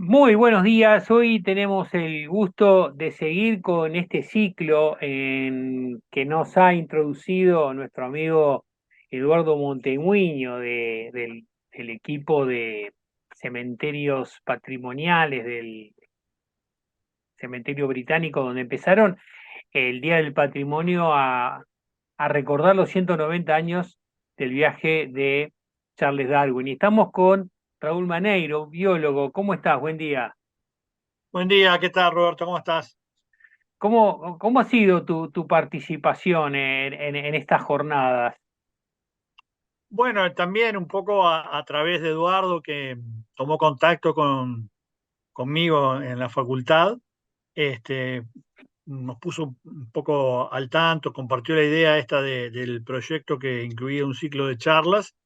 Muy buenos días. Hoy tenemos el gusto de seguir con este ciclo que nos ha introducido nuestro amigo Eduardo Monteguiño del equipo de cementerios patrimoniales del cementerio británico, donde empezaron el Día del Patrimonio a recordar los 190 años del viaje de Charles Darwin. Y estamos con Raúl Maneiro, biólogo. ¿Cómo estás? Buen día. Buen día, ¿qué tal, Roberto? ¿Cómo estás? ¿Cómo ha sido tu participación en estas jornadas? Bueno, también un poco a través de Eduardo, que tomó contacto conmigo en la facultad, este, nos puso un poco al tanto, compartió la idea esta del proyecto que incluía un ciclo de charlas.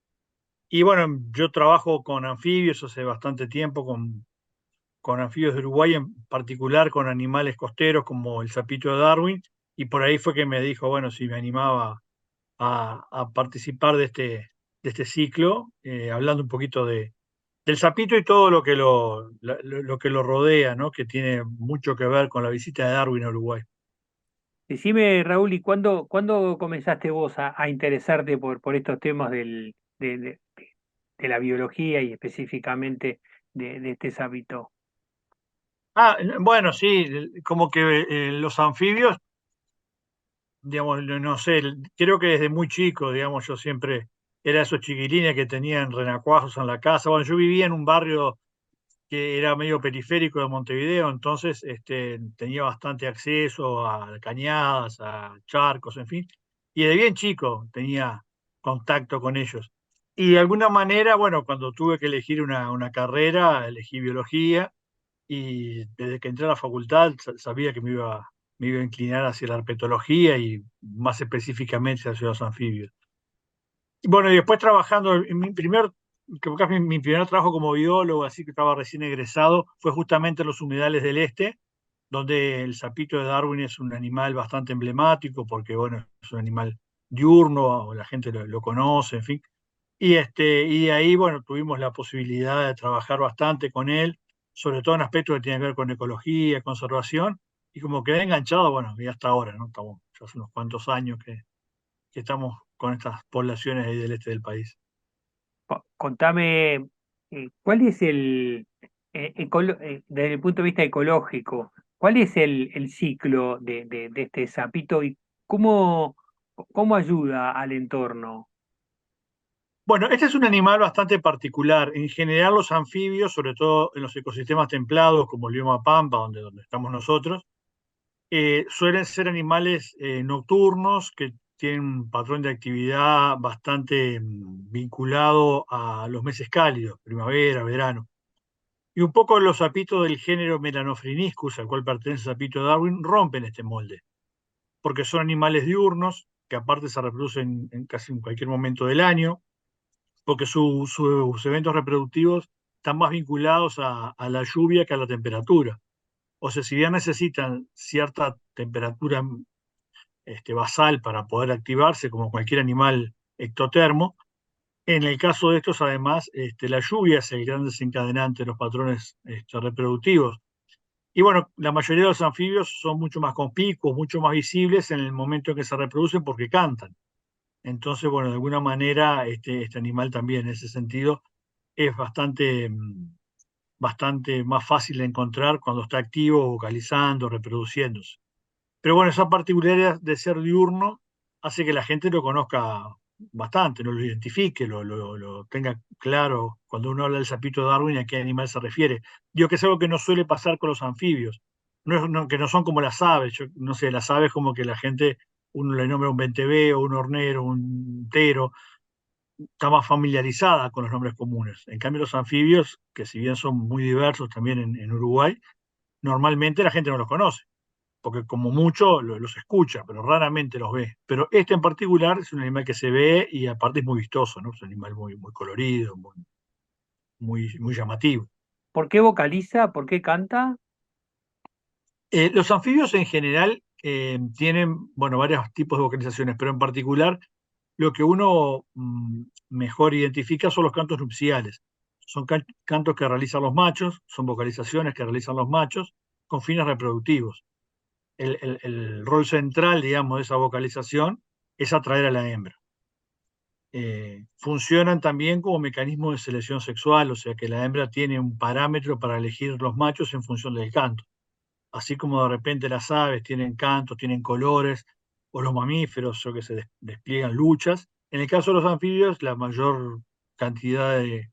Y bueno, yo trabajo con anfibios hace bastante tiempo, con anfibios de Uruguay, en particular con animales costeros como el sapito de Darwin, y por ahí fue que me dijo, bueno, si me animaba a participar de este ciclo, hablando un poquito del sapito y todo lo que lo rodea, ¿no? Que tiene mucho que ver con la visita de Darwin a Uruguay. Decime, Raúl, ¿y cuándo comenzaste vos a interesarte por estos temas de la biología y específicamente de este hábito? Bueno, sí, como que los anfibios, digamos, no sé, creo que desde muy chico, digamos, yo siempre era esos chiquilines que tenían renacuajos en la casa. Bueno, yo vivía en un barrio que era medio periférico de Montevideo, entonces tenía bastante acceso a cañadas, a charcos, en fin, y de bien chico tenía contacto con ellos. Y de alguna manera, bueno, cuando tuve que elegir una carrera, elegí biología, y desde que entré a la facultad sabía que me iba a inclinar hacia la herpetología y más específicamente hacia los anfibios. Y bueno, y después trabajando, en creo que es mi primer trabajo como biólogo, así que estaba recién egresado, fue justamente en los humedales del este, donde el sapito de Darwin es un animal bastante emblemático, porque bueno, es un animal diurno, la gente lo conoce, en fin. Y de ahí, bueno, tuvimos la posibilidad de trabajar bastante con él, sobre todo en aspectos que tienen que ver con ecología, conservación, y como quedé enganchado, bueno, y hasta ahora, ¿no? Estamos ya hace unos cuantos años que estamos con estas poblaciones ahí del este del país. Contame, ¿cuál es desde el punto de vista ecológico, cuál es el ciclo de este sapito y cómo, cómo ayuda al entorno? Bueno, este es un animal bastante particular. En general, los anfibios, sobre todo en los ecosistemas templados, como el bioma Pampa, donde estamos nosotros, suelen ser animales nocturnos que tienen un patrón de actividad bastante vinculado a los meses cálidos, primavera, verano. Y un poco los sapitos del género Melanophryngiscus, al cual pertenece el sapito de Darwin, rompen este molde, porque son animales diurnos, que aparte se reproducen en casi en cualquier momento del año, porque sus eventos reproductivos están más vinculados a la lluvia que a la temperatura. O sea, si bien necesitan cierta temperatura basal para poder activarse, como cualquier animal ectotermo, en el caso de estos, además, la lluvia es el gran desencadenante de los patrones reproductivos. Y bueno, la mayoría de los anfibios son mucho más conspicuos, mucho más visibles en el momento en que se reproducen porque cantan. Entonces, bueno, de alguna manera, este animal también en ese sentido es bastante más fácil de encontrar cuando está activo, vocalizando, reproduciéndose. Pero bueno, esa particularidad de ser diurno hace que la gente lo conozca bastante, no lo identifique, lo tenga claro cuando uno habla del sapito de Darwin a qué animal se refiere. Digo que es algo que no suele pasar con los anfibios, que no son como las aves. Yo no sé, las aves como que la gente, uno le nombra un venteveo, un hornero, un tero, está más familiarizada con los nombres comunes. En cambio, los anfibios, que si bien son muy diversos también en Uruguay, normalmente la gente no los conoce, porque como mucho los escucha, pero raramente los ve. Pero este en particular es un animal que se ve y aparte es muy vistoso, ¿no? Es un animal muy colorido, muy llamativo. ¿Por qué vocaliza? ¿Por qué canta? Los anfibios en general tienen, bueno, varios tipos de vocalizaciones, pero en particular lo que uno mejor identifica son los cantos nupciales. Son cantos que realizan los machos, son vocalizaciones que realizan los machos con fines reproductivos. El rol central, digamos, de esa vocalización es atraer a la hembra. Funcionan también como mecanismo de selección sexual, o sea que la hembra tiene un parámetro para elegir los machos en función del canto. Así como de repente las aves tienen cantos, tienen colores, o los mamíferos, o que se despliegan luchas. En el caso de los anfibios, la mayor cantidad de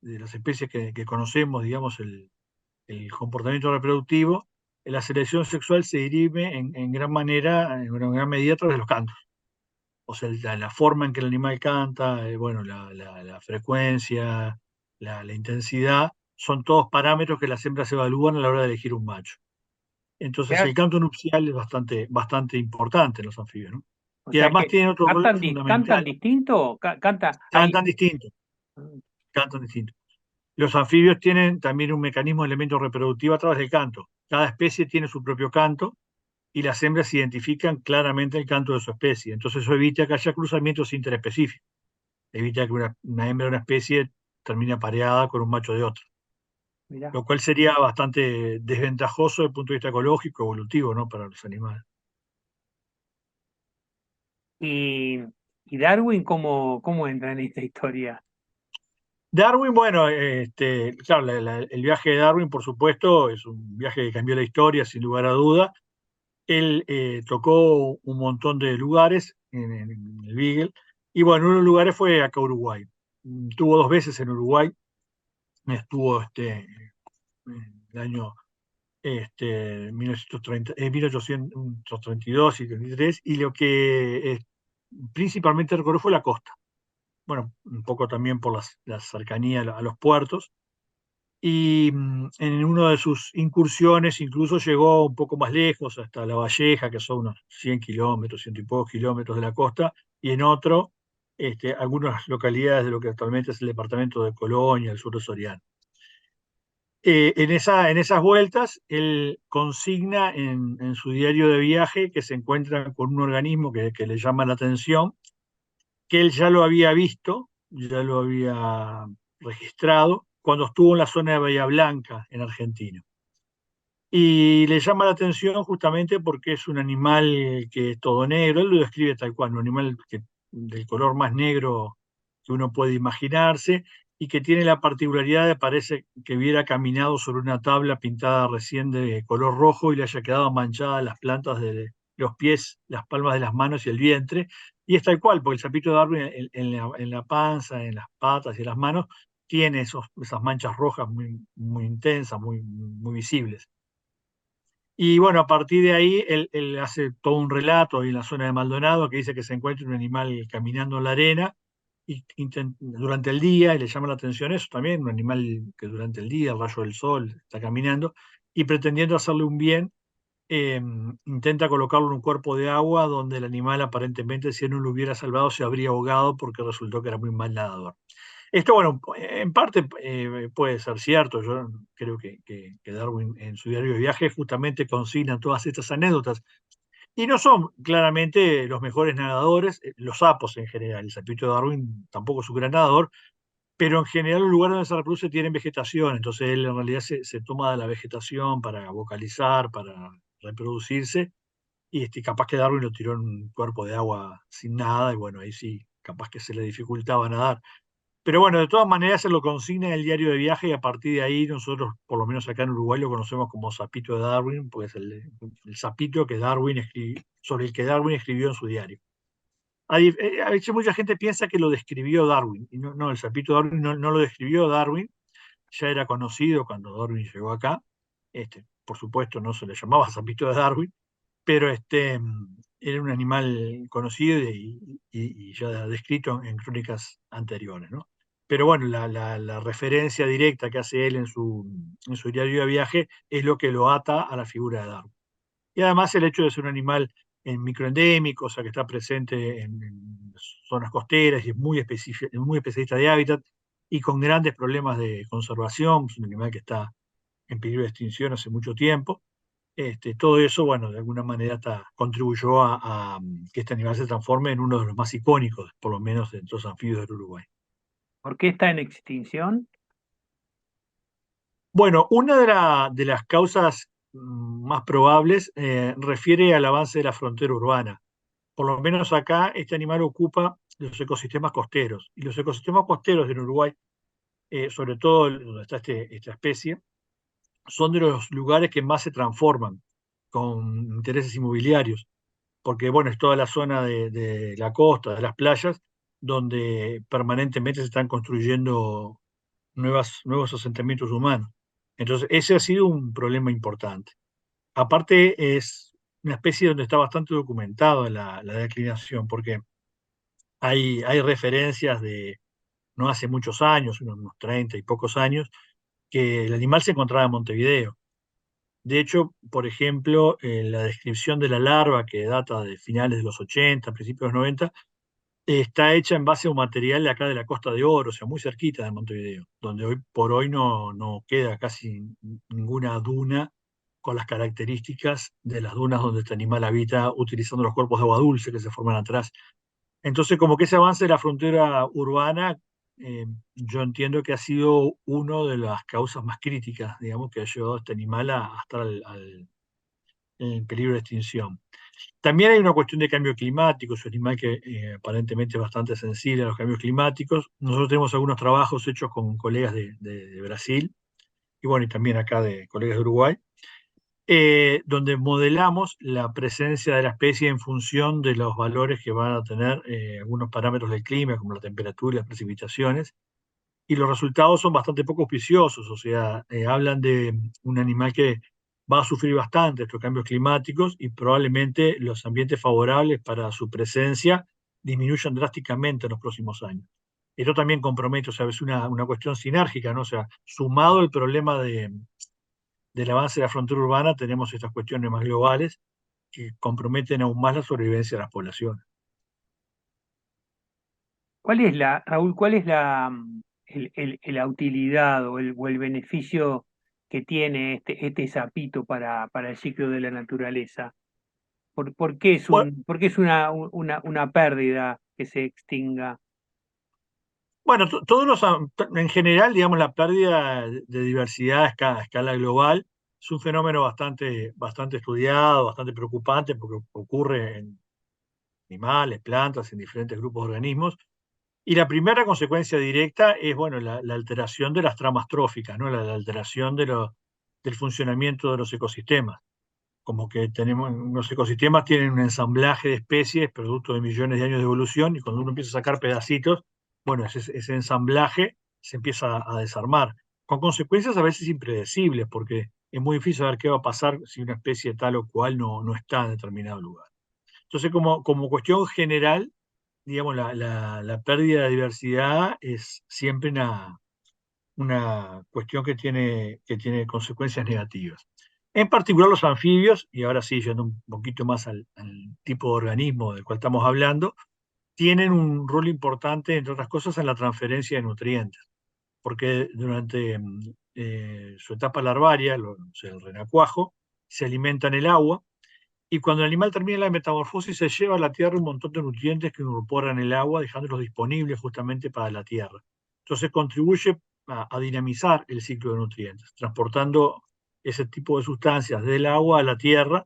las especies que conocemos, digamos, el comportamiento reproductivo, la selección sexual se dirime en gran manera, en gran medida a través de los cantos. O sea, la forma en que el animal canta, bueno, la frecuencia, la intensidad, son todos parámetros que las hembras evalúan a la hora de elegir un macho. Entonces, Mirá, el canto nupcial es bastante importante en los anfibios, ¿no? o Y sea además que tiene otro rol cantan fundamental, distinto, canta, hay, cantan distinto, cantan distinto. Los anfibios tienen también un mecanismo de elemento reproductivo a través del canto. Cada especie tiene su propio canto y las hembras identifican claramente el canto de su especie. Entonces eso evita que haya cruzamientos interespecíficos. Evita que una hembra de una especie termine apareada con un macho de otra. mirá. Lo cual sería bastante desventajoso desde el punto de vista ecológico, evolutivo, ¿no? Para los animales. Y, y Darwin, ¿cómo entra en esta historia? Darwin, bueno, claro, el viaje de Darwin, por supuesto, es un viaje que cambió la historia, sin lugar a duda. Él tocó un montón de lugares en el Beagle, y bueno, uno de los lugares fue acá Uruguay. Estuvo 2 veces en Uruguay, estuvo en el año 1930, 1832 y 33, y lo que principalmente recorrió fue la costa. Bueno, un poco también por la cercanía a los puertos. Y en una de sus incursiones incluso llegó un poco más lejos, hasta La Valleja, que son unos 100 kilómetros, ciento y pocos kilómetros de la costa, y en otro, algunas localidades de lo que actualmente es el departamento de Colonia, el sur de Soriano. En esas vueltas, él consigna en su diario de viaje que se encuentra con un organismo que le llama la atención, que él ya lo había visto, ya lo había registrado cuando estuvo en la zona de Bahía Blanca, en Argentina. Y le llama la atención justamente porque es un animal que es todo negro, él lo describe tal cual, un animal del color más negro que uno puede imaginarse y que tiene la particularidad de parece que hubiera caminado sobre una tabla pintada recién de color rojo y le haya quedado manchada las plantas de los pies, las palmas de las manos y el vientre. Y es tal cual, porque el sapito de Darwin en la panza, en las patas y en las manos tiene esas manchas rojas muy intensas, muy visibles. Y bueno, a partir de ahí él hace todo un relato ahí en la zona de Maldonado que dice que se encuentra un animal caminando en la arena y durante el día, y le llama la atención eso también, un animal que durante el día, el rayo del sol, está caminando, y pretendiendo hacerle un bien, eh, intenta colocarlo en un cuerpo de agua donde el animal aparentemente, si él no lo hubiera salvado, se habría ahogado porque resultó que era muy mal nadador. Esto, bueno, en parte puede ser cierto. Yo creo que Darwin en su diario de viaje justamente consigna todas estas anécdotas. Y no son claramente los mejores nadadores, los sapos en general. El sapito de Darwin tampoco es un gran nadador, pero en general los lugares donde se reproduce tienen vegetación. Entonces él en realidad se toma de la vegetación para vocalizar, para reproducirse. Y capaz que Darwin lo tiró en un cuerpo de agua sin nada, y bueno, ahí sí, capaz que se le dificultaba nadar. Pero bueno, de todas maneras se lo consigna en el diario de viaje y a partir de ahí nosotros, por lo menos acá en Uruguay, lo conocemos como sapito de Darwin, porque es el sapito que Darwin sobre el que Darwin escribió en su diario. A veces mucha gente piensa que lo describió Darwin, y no, el sapito de Darwin no lo describió Darwin, ya era conocido cuando Darwin llegó acá. Por supuesto, no se le llamaba sapito de Darwin, pero era un animal conocido y ya descrito en crónicas anteriores, ¿no? Pero bueno, la referencia directa que hace él en su diario de viaje es lo que lo ata a la figura de Darwin. Y además el hecho de ser un animal microendémico, o sea, que está presente en zonas costeras y es muy especialista de hábitat y con grandes problemas de conservación, es un animal que está en peligro de extinción hace mucho tiempo. Todo eso, bueno, de alguna manera contribuyó a que este animal se transforme en uno de los más icónicos, por lo menos de los anfibios del Uruguay. ¿Por qué está en extinción? Bueno, una de las causas más probables refiere al avance de la frontera urbana. Por lo menos acá este animal ocupa los ecosistemas costeros. Y los ecosistemas costeros en Uruguay, sobre todo donde está esta especie, son de los lugares que más se transforman con intereses inmobiliarios, porque bueno, es toda la zona de la costa, de las playas, donde permanentemente se están construyendo nuevos asentamientos humanos. Entonces, ese ha sido un problema importante. Aparte, es una especie donde está bastante documentado la declinación, porque hay referencias de no hace muchos años, unos 30 y pocos años, que el animal se encontraba en Montevideo. De hecho, por ejemplo, la descripción de la larva, que data de finales de los 80, principios de los 90, está hecha en base a un material de acá de la Costa de Oro, o sea, muy cerquita de Montevideo, donde hoy por hoy no queda casi ninguna duna con las características de las dunas donde este animal habita utilizando los cuerpos de agua dulce que se forman atrás. Entonces, como que ese avance de la frontera urbana, yo entiendo que ha sido una de las causas más críticas, digamos, que ha llevado a este animal a estar en peligro de extinción. También hay una cuestión de cambio climático, es un animal que aparentemente es bastante sensible a los cambios climáticos. Nosotros tenemos algunos trabajos hechos con colegas de Brasil y bueno, y también acá de colegas de Uruguay, donde modelamos la presencia de la especie en función de los valores que van a tener algunos parámetros del clima, como la temperatura y las precipitaciones, y los resultados son bastante poco auspiciosos, o sea, hablan de un animal que va a sufrir bastante estos cambios climáticos y probablemente los ambientes favorables para su presencia disminuyan drásticamente en los próximos años. Esto también compromete, o sea, es una cuestión sinérgica, ¿no? O sea, sumado el problema del avance de la frontera urbana, tenemos estas cuestiones más globales que comprometen aún más la sobrevivencia de las poblaciones. ¿Cuál es Raúl, cuál es la utilidad o el beneficio que tiene este sapito para el ciclo de la naturaleza? ¿Por qué es Bueno, por qué es una pérdida que se extinga? Bueno, en general, digamos, la pérdida de diversidad a escala global es un fenómeno bastante estudiado, bastante preocupante, porque ocurre en animales, plantas, en diferentes grupos de organismos. Y la primera consecuencia directa es, bueno, la alteración de las tramas tróficas, ¿no? La alteración del funcionamiento de los ecosistemas. Como que tenemos, los ecosistemas tienen un ensamblaje de especies producto de millones de años de evolución y cuando uno empieza a sacar pedacitos, bueno, ese ensamblaje se empieza a desarmar, con consecuencias a veces impredecibles, porque es muy difícil saber qué va a pasar si una especie tal o cual no está en determinado lugar. Entonces, como cuestión general, digamos, la pérdida de diversidad es siempre una cuestión que tiene consecuencias negativas. En particular los anfibios, y ahora sí, yendo un poquito más al tipo de organismo del cual estamos hablando, tienen un rol importante, entre otras cosas, en la transferencia de nutrientes, porque durante su etapa larvaria, o sea, el renacuajo, se alimenta en el agua, y cuando el animal termina la metamorfosis se lleva a la tierra un montón de nutrientes que incorporan el agua, dejándolos disponibles justamente para la tierra. Entonces contribuye a dinamizar el ciclo de nutrientes, transportando ese tipo de sustancias del agua a la tierra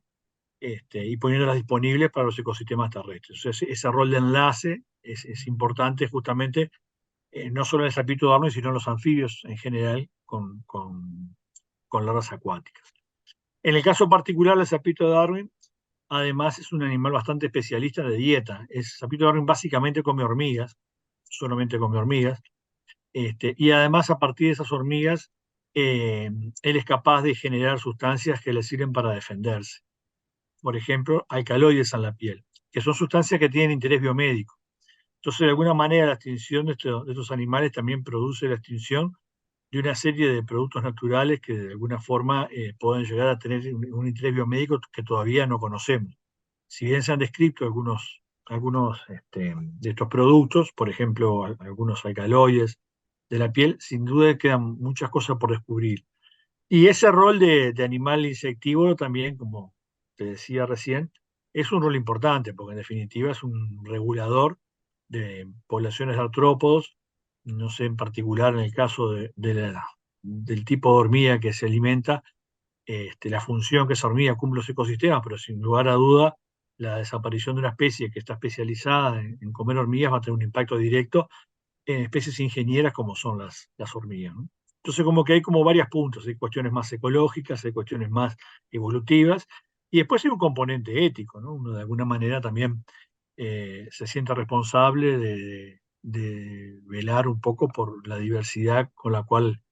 y poniéndolas disponibles para los ecosistemas terrestres. O sea, ese rol de enlace es importante justamente, no solo en el sapito de Darwin, sino en los anfibios en general con larvas acuáticas. En el caso particular del sapito de Darwin, además, es un animal bastante especialista de dieta. Sapito de Darwin básicamente come hormigas, solamente come hormigas, y además a partir de esas hormigas, él es capaz de generar sustancias que le sirven para defenderse. Por ejemplo, alcaloides en la piel, que son sustancias que tienen interés biomédico. Entonces, de alguna manera, la extinción de estos animales también produce la extinción de una serie de productos naturales que de alguna forma pueden llegar a tener un interés biomédico que todavía no conocemos. Si bien se han descrito algunos de estos productos, por ejemplo, algunos alcaloides de la piel, sin duda quedan muchas cosas por descubrir. Y ese rol de animal insectívoro también, como te decía recién, es un rol importante, porque en definitiva es un regulador de poblaciones de artrópodos, no sé en particular en el caso del tipo de hormiga que se alimenta, la función que esa hormiga cumple en los ecosistemas, pero sin lugar a duda la desaparición de una especie que está especializada en comer hormigas va a tener un impacto directo en especies ingenieras como son las hormigas, ¿no? Entonces como que hay como varios puntos, hay cuestiones más ecológicas, hay cuestiones más evolutivas, y después hay un componente ético, ¿no? Uno de alguna manera también se siente responsable de velar un poco por la diversidad con la cual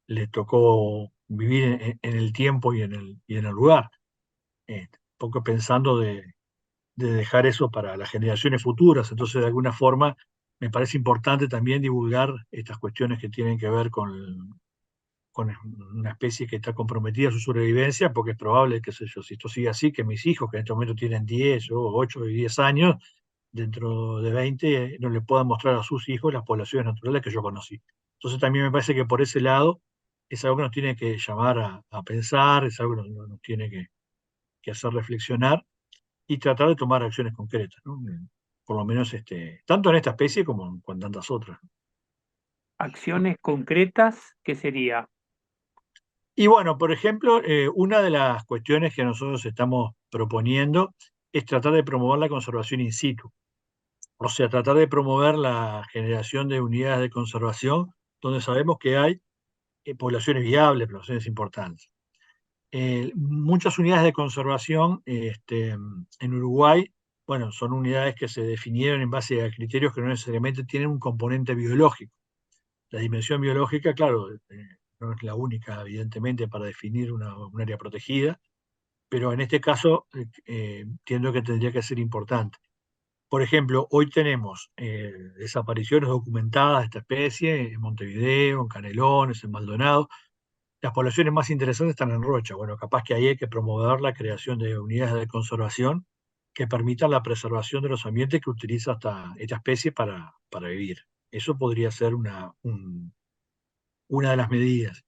le tocó vivir en el tiempo y en el lugar. Un poco pensando de dejar eso para las generaciones futuras. Entonces, de alguna forma, me parece importante también divulgar estas cuestiones que tienen que ver con una especie que está comprometida a su sobrevivencia, porque es probable, qué sé yo, si esto sigue así, que mis hijos, que en este momento tienen 10 o 8 y 10 años, dentro de 20 no le puedan mostrar a sus hijos las poblaciones naturales que yo conocí. Entonces también me parece que por ese lado es algo que nos tiene que llamar a pensar, es algo que nos tiene que hacer reflexionar y tratar de tomar acciones concretas, ¿no? Por lo menos tanto en esta especie como con tantas otras. Acciones concretas, ¿qué sería? Y bueno, por ejemplo, una de las cuestiones que nosotros estamos proponiendo es tratar de promover la conservación in situ, o sea, tratar de promover la generación de unidades de conservación donde sabemos que hay poblaciones viables, poblaciones importantes. Muchas unidades de conservación en Uruguay, bueno, son unidades que se definieron en base a criterios que no necesariamente tienen un componente biológico. La dimensión biológica, claro, no es la única, evidentemente, para definir un área protegida, pero en este caso entiendo que tendría que ser importante. Por ejemplo, hoy tenemos desapariciones documentadas de esta especie en Montevideo, en Canelones, en Maldonado. Las poblaciones más interesantes están en Rocha. Bueno, capaz que ahí hay que promover la creación de unidades de conservación que permitan la preservación de los ambientes que utiliza esta especie para vivir. Eso podría ser una de las medidas.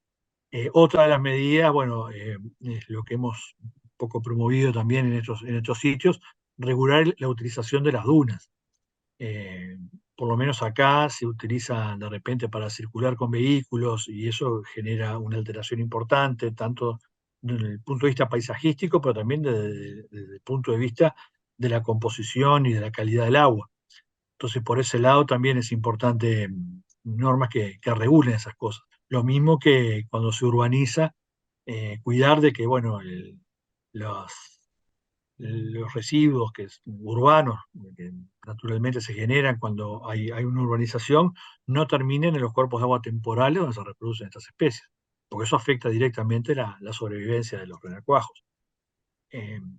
Otra de las medidas, bueno, es lo que hemos un poco promovido también en estos sitios, regular la utilización de las dunas. Eh, por lo menos acá se utiliza de repente para circular con vehículos y eso genera una alteración importante, tanto desde el punto de vista paisajístico, pero también desde el punto de vista de la composición y de la calidad del agua. Entonces, por ese lado también es importante normas que regulen esas cosas. Lo mismo que cuando se urbaniza, cuidar de que, bueno, los, los residuos urbanos que naturalmente se generan cuando hay una urbanización no terminen en los cuerpos de agua temporales donde se reproducen estas especies, porque eso afecta directamente la sobrevivencia de los renacuajos.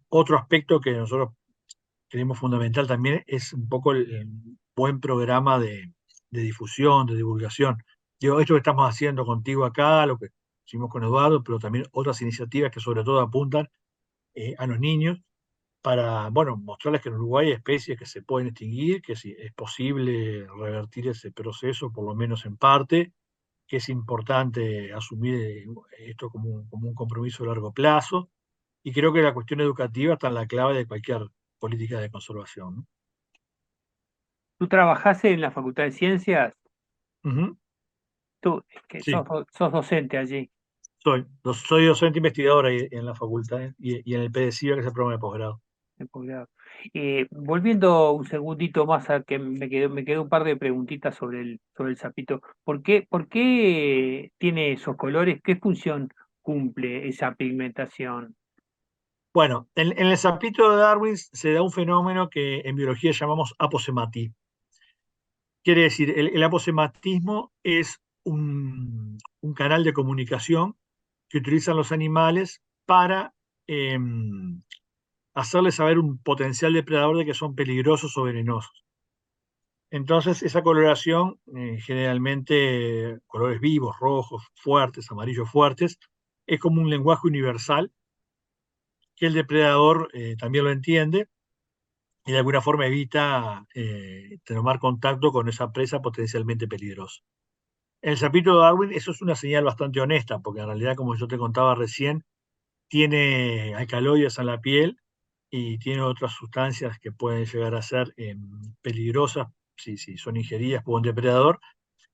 Otro aspecto que nosotros creemos fundamental también es un poco el buen programa de difusión, de divulgación. Digo, esto que estamos haciendo contigo acá, lo que hicimos con Eduardo, pero también otras iniciativas que sobre todo apuntan a los niños para, bueno, mostrarles que en Uruguay hay especies que se pueden extinguir, que si es posible revertir ese proceso, por lo menos en parte, que es importante asumir esto como un compromiso a largo plazo, y creo que la cuestión educativa está en la clave de cualquier política de conservación, ¿no? ¿Tú trabajás en la Facultad de Ciencias? Ujú. Tú, que Sí, sos docente allí. soy docente investigador ahí en la facultad y en el PDCIA, que es el programa de posgrado. De posgrado. Volviendo un segundito más a que me quedó un par de preguntitas sobre el sapito. ¿Por qué tiene esos colores? ¿Qué función cumple esa pigmentación? Bueno, en el sapito de Darwin se da un fenómeno que en biología llamamos aposematismo. Quiere decir, el aposematismo es un canal de comunicación que utilizan los animales para hacerles saber un potencial depredador de que son peligrosos o venenosos. Entonces, esa coloración, generalmente colores vivos, rojos, fuertes, amarillos fuertes, es como un lenguaje universal que el depredador también lo entiende y de alguna forma evita tomar contacto con esa presa potencialmente peligrosa. En el sapito de Darwin eso es una señal bastante honesta, porque en realidad, como yo te contaba recién, tiene alcaloides en la piel y tiene otras sustancias que pueden llegar a ser peligrosas si son ingeridas por un depredador.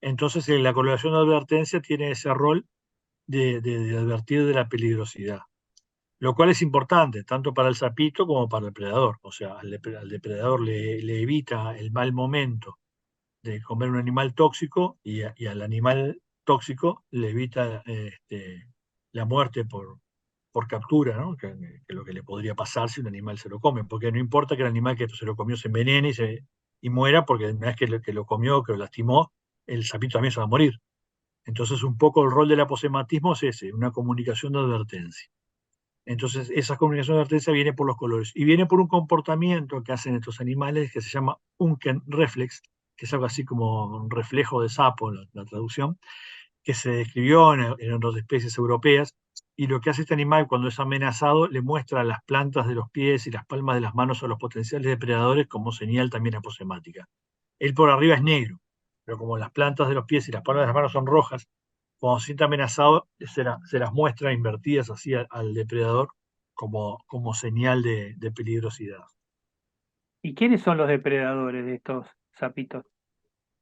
Entonces, la coloración de advertencia tiene ese rol de advertir de la peligrosidad, lo cual es importante tanto para el sapito como para el predador. O sea, al depredador le evita el mal momento de comer un animal tóxico y al animal tóxico le evita la muerte por captura, ¿no? Que lo que le podría pasar si un animal se lo come, porque no importa que el animal que se lo comió se envenene y muera, porque una vez que lo comió, que lo lastimó, el sapito también se va a morir. Entonces, un poco el rol del aposematismo es ese, una comunicación de advertencia. Entonces, esa comunicación de advertencia viene por los colores y viene por un comportamiento que hacen estos animales que se llama Unken Reflex, que es algo así como un reflejo de sapo, la traducción, que se describió en otras especies europeas. Y lo que hace este animal cuando es amenazado, le muestra las plantas de los pies y las palmas de las manos a los potenciales depredadores como señal también aposemática. Él por arriba es negro, pero como las plantas de los pies y las palmas de las manos son rojas, cuando se siente amenazado, se las muestra invertidas así al depredador como señal de peligrosidad. ¿Y quiénes son los depredadores de estos sapitos?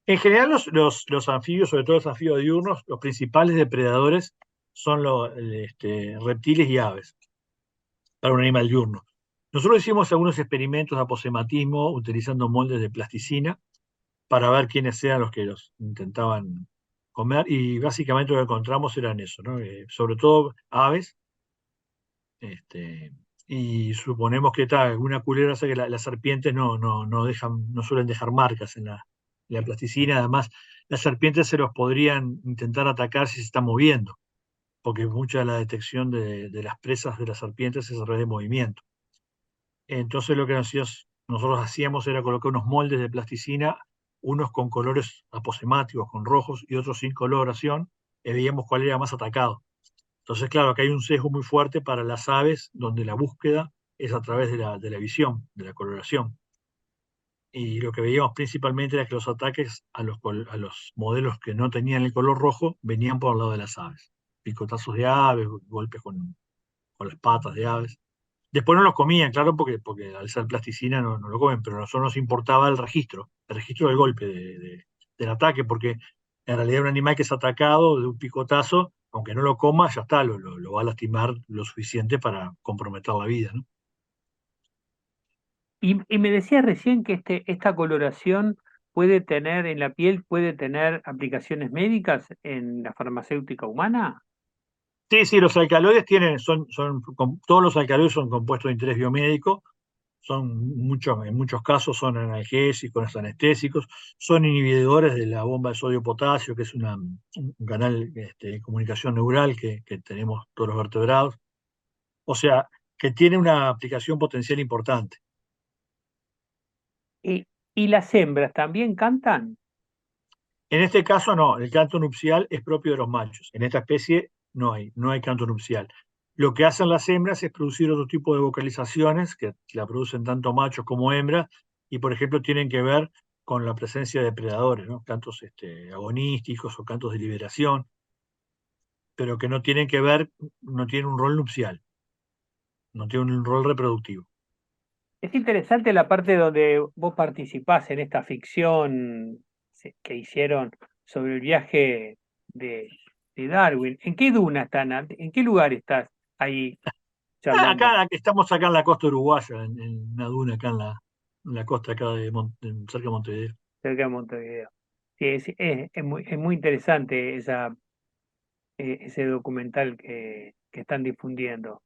En general, los anfibios, sobre todo los anfibios diurnos, los principales depredadores son los reptiles y aves para un animal diurno. Nosotros hicimos algunos experimentos de aposematismo utilizando moldes de plasticina para ver quiénes eran los que los intentaban comer y básicamente lo que encontramos eran eso, ¿no? Sobre todo aves, este, y suponemos que alguna culebra hace que las serpientes no suelen dejar marcas en la plasticina. Además, las serpientes se los podrían intentar atacar si se están moviendo, porque mucha de la detección de las presas de las serpientes es a través de movimiento. Entonces lo que nosotros hacíamos era colocar unos moldes de plasticina, unos con colores aposemáticos, con rojos, y otros sin coloración, y veíamos cuál era más atacado. Entonces, claro, acá hay un sesgo muy fuerte para las aves, donde la búsqueda es a través de la visión, de la coloración. Y lo que veíamos principalmente era que los ataques a los modelos que no tenían el color rojo venían por el lado de las aves. Picotazos de aves, golpes con las patas de aves. Después no los comían, claro, porque al ser plasticina no lo comen, pero a nosotros nos importaba el registro del golpe, del ataque, porque en realidad un animal que es atacado de un picotazo, aunque no lo coma, ya está, lo va a lastimar lo suficiente para comprometer la vida, ¿no? Y me decías recién que esta coloración puede tener en la piel, puede tener aplicaciones médicas en la farmacéutica humana. Sí, sí, los alcaloides todos los alcaloides son compuestos de interés biomédico, en muchos casos son analgésicos, anestésicos, son inhibidores de la bomba de sodio-potasio, que es un canal de comunicación neural que tenemos todos los vertebrados. O sea, que tiene una aplicación potencial importante. Y las hembras también cantan. En este caso no, el canto nupcial es propio de los machos. En esta especie no hay canto nupcial. Lo que hacen las hembras es producir otro tipo de vocalizaciones que la producen tanto machos como hembras y, por ejemplo, tienen que ver con la presencia de predadores, ¿no? Cantos agonísticos o cantos de liberación, pero que no tienen que ver, no tienen un rol nupcial, no tienen un rol reproductivo. Es interesante la parte donde vos participás en esta ficción que hicieron sobre el viaje de, de Darwin. ¿En qué duna están? ¿En qué lugar estás ahí charlando? Estamos acá en la costa uruguaya, en una duna acá en la costa acá cerca de Montevideo. Cerca de Montevideo. Sí, es muy interesante ese documental que están difundiendo.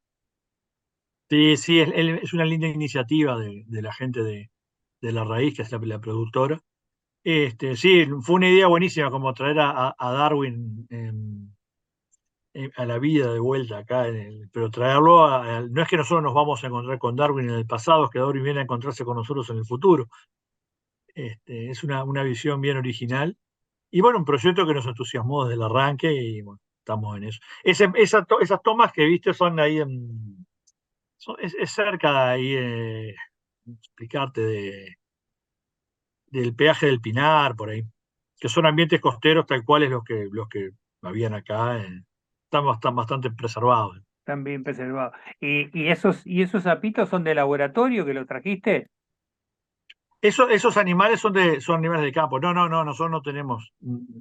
Sí, sí, es una linda iniciativa de la gente de La Raíz, que es la productora. Sí, fue una idea buenísima como traer a Darwin a la vida de vuelta acá, pero traerlo no es que nosotros nos vamos a encontrar con Darwin en el pasado, es que Darwin viene a encontrarse con nosotros en el futuro. Es una visión bien original y bueno, un proyecto que nos entusiasmó desde el arranque y bueno, estamos en eso. Esas tomas que viste son ahí es cerca de ahí, explicarte, del peaje del Pinar, por ahí, que son ambientes costeros tal cuales los que habían acá, están bastante preservados. Están bien preservados. ¿Y esos sapitos son de laboratorio que lo trajiste? Esos animales son animales de campo. No, no, no, nosotros no tenemos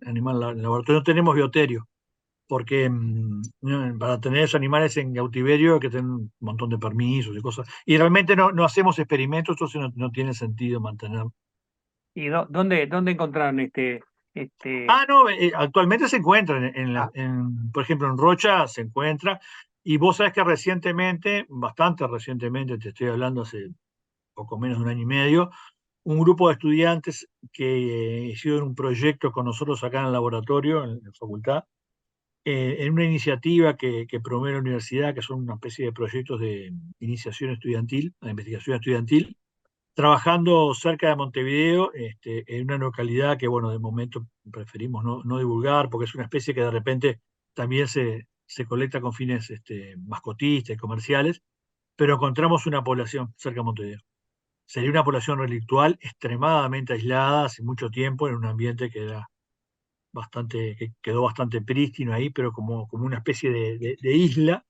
animal en laboratorio, no tenemos bioterio, porque no, para tener esos animales en cautiverio hay que tener un montón de permisos y cosas. Y realmente no hacemos experimentos, entonces no tiene sentido mantener. ¿Y dónde encontraron este? Ah, no, actualmente se encuentra Ah, por ejemplo, en Rocha se encuentra. Y vos sabés que recientemente, bastante recientemente, te estoy hablando hace poco menos de un año y medio, un grupo de estudiantes que hicieron un proyecto con nosotros acá en el laboratorio, en la facultad, en una iniciativa que promueve la universidad, que son una especie de proyectos de iniciación estudiantil, de investigación estudiantil, trabajando cerca de Montevideo, en una localidad que, bueno, de momento preferimos no divulgar, porque es una especie que de repente también se colecta con fines mascotistas y comerciales, pero encontramos una población cerca de Montevideo. Sería una población relictual extremadamente aislada hace mucho tiempo en un ambiente que quedó bastante prístino ahí, pero como una especie de isla,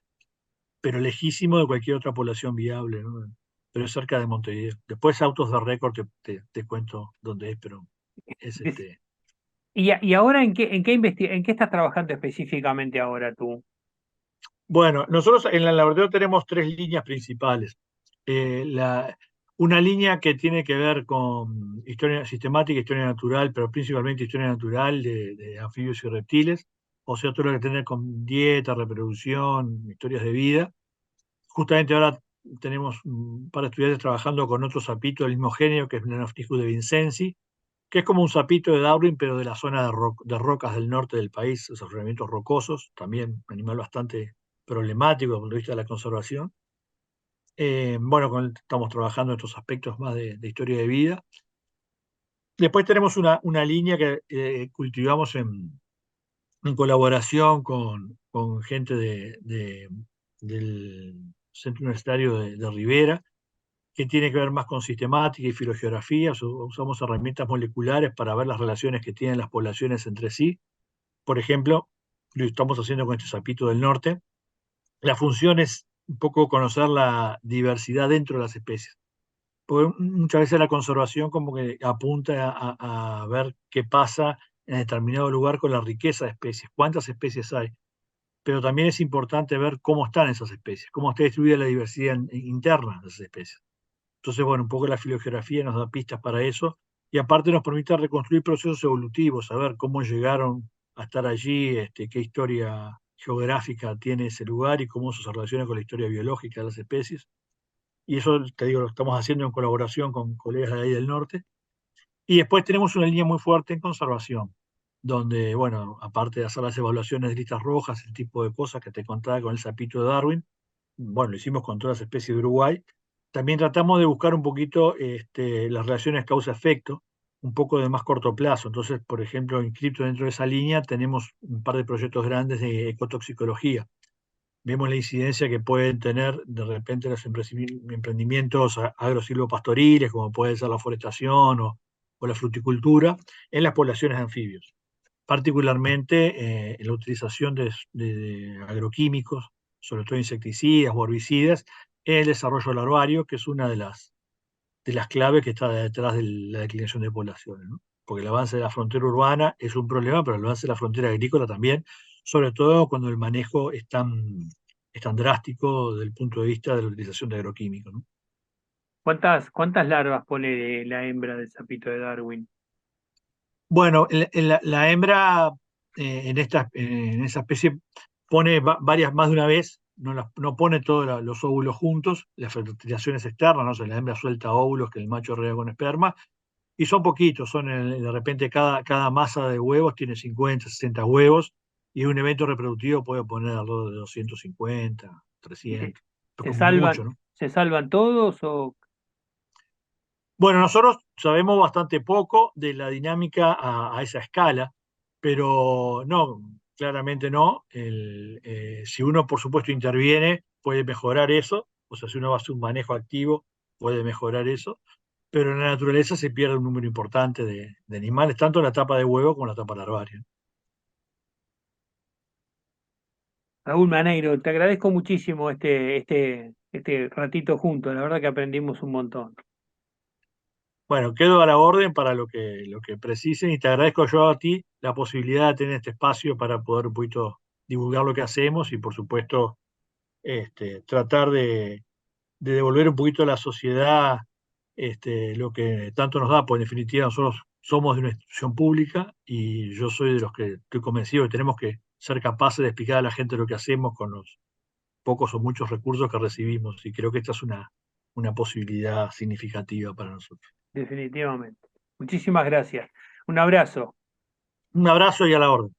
pero lejísimo de cualquier otra población viable, ¿no? Pero es cerca de Montevideo. Después Autos de Récord te cuento dónde es, pero es des- ¿y ahora en qué estás trabajando específicamente ahora tú? Bueno, nosotros en el laboratorio tenemos tres líneas principales. Una línea que tiene que ver con historia sistemática, historia natural, pero principalmente historia natural de anfibios y reptiles, o sea, todo lo que tiene que ver con dieta, reproducción, historias de vida. Justamente ahora tenemos un par de estudiantes trabajando con otro sapito del mismo género, que es Nenophthygus de Vincenzi, que es como un sapito de Darwin, pero de la zona de rocas del norte del país, esos relevamientos rocosos, también un animal bastante problemático desde el punto de vista de la conservación. Bueno, con él estamos trabajando en estos aspectos más de historia de vida. Después tenemos una línea que cultivamos en colaboración con gente del Centro Universitario de Rivera, que tiene que ver más con sistemática y filogeografía. Usamos herramientas moleculares para ver las relaciones que tienen las poblaciones entre sí. Por ejemplo, lo estamos haciendo con este sapito del norte. La función es un poco conocer la diversidad dentro de las especies. Porque muchas veces la conservación como que apunta a ver qué pasa en determinado lugar con la riqueza de especies, cuántas especies hay. Pero también es importante ver cómo están esas especies, cómo está distribuida la diversidad interna de esas especies. Entonces, bueno, un poco la filogeografía nos da pistas para eso y aparte nos permite reconstruir procesos evolutivos, saber cómo llegaron a estar allí, qué historia geográfica tiene ese lugar y cómo eso se relaciona con la historia biológica de las especies. Y eso, te digo, lo estamos haciendo en colaboración con colegas de ahí del norte. Y después tenemos una línea muy fuerte en conservación, donde, bueno, aparte de hacer las evaluaciones de listas rojas, el tipo de cosas que te contaba con el sapito de Darwin, bueno, lo hicimos con todas las especies de Uruguay. También tratamos de buscar un poquito las relaciones causa-efecto, un poco de más corto plazo. Entonces, por ejemplo, inscrito dentro de esa línea, tenemos un par de proyectos grandes de ecotoxicología. Vemos la incidencia que pueden tener de repente los emprendimientos agrosilvopastoriles, como puede ser la forestación o la fruticultura, en las poblaciones de anfibios, particularmente en la utilización de agroquímicos, sobre todo insecticidas o herbicidas, en el desarrollo larvario, que es una de las claves que está detrás de la declinación de poblaciones, ¿no? Porque el avance de la frontera urbana es un problema, pero el avance de la frontera agrícola también, sobre todo cuando el manejo es tan drástico desde el punto de vista de la utilización de agroquímicos, ¿no? ¿Cuántas larvas pone la hembra del sapito de Darwin? Bueno, la hembra en esa especie pone varias más de una vez, no pone todos los óvulos juntos, la fertilización es externa, ¿no? O sea, la hembra suelta óvulos que el macho riega con esperma, y son poquitos, de repente cada masa de huevos tiene 50, 60 huevos, y un evento reproductivo puede poner alrededor de 250, ¿Y 300, como mucho, ¿no? se salvan todos o Bueno, nosotros sabemos bastante poco de la dinámica a esa escala, pero no, claramente no. Si uno, por supuesto, interviene, puede mejorar eso. O sea, si uno hace un manejo activo, puede mejorar eso. Pero en la naturaleza se pierde un número importante de animales, tanto en la etapa de huevo como en la etapa larvaria. Raúl Maneiro? Te agradezco muchísimo este ratito juntos, la verdad que aprendimos un montón. Bueno, quedo a la orden para lo que precisen y te agradezco yo a ti la posibilidad de tener este espacio para poder un poquito divulgar lo que hacemos y por supuesto tratar de devolver un poquito a la sociedad lo que tanto nos da, pues en definitiva nosotros somos de una institución pública y yo soy de los que estoy convencido que tenemos que ser capaces de explicar a la gente lo que hacemos con los pocos o muchos recursos que recibimos y creo que esta es una posibilidad significativa para nosotros. definitivamente. Muchísimas gracias. Un abrazo. Un abrazo y a la orden.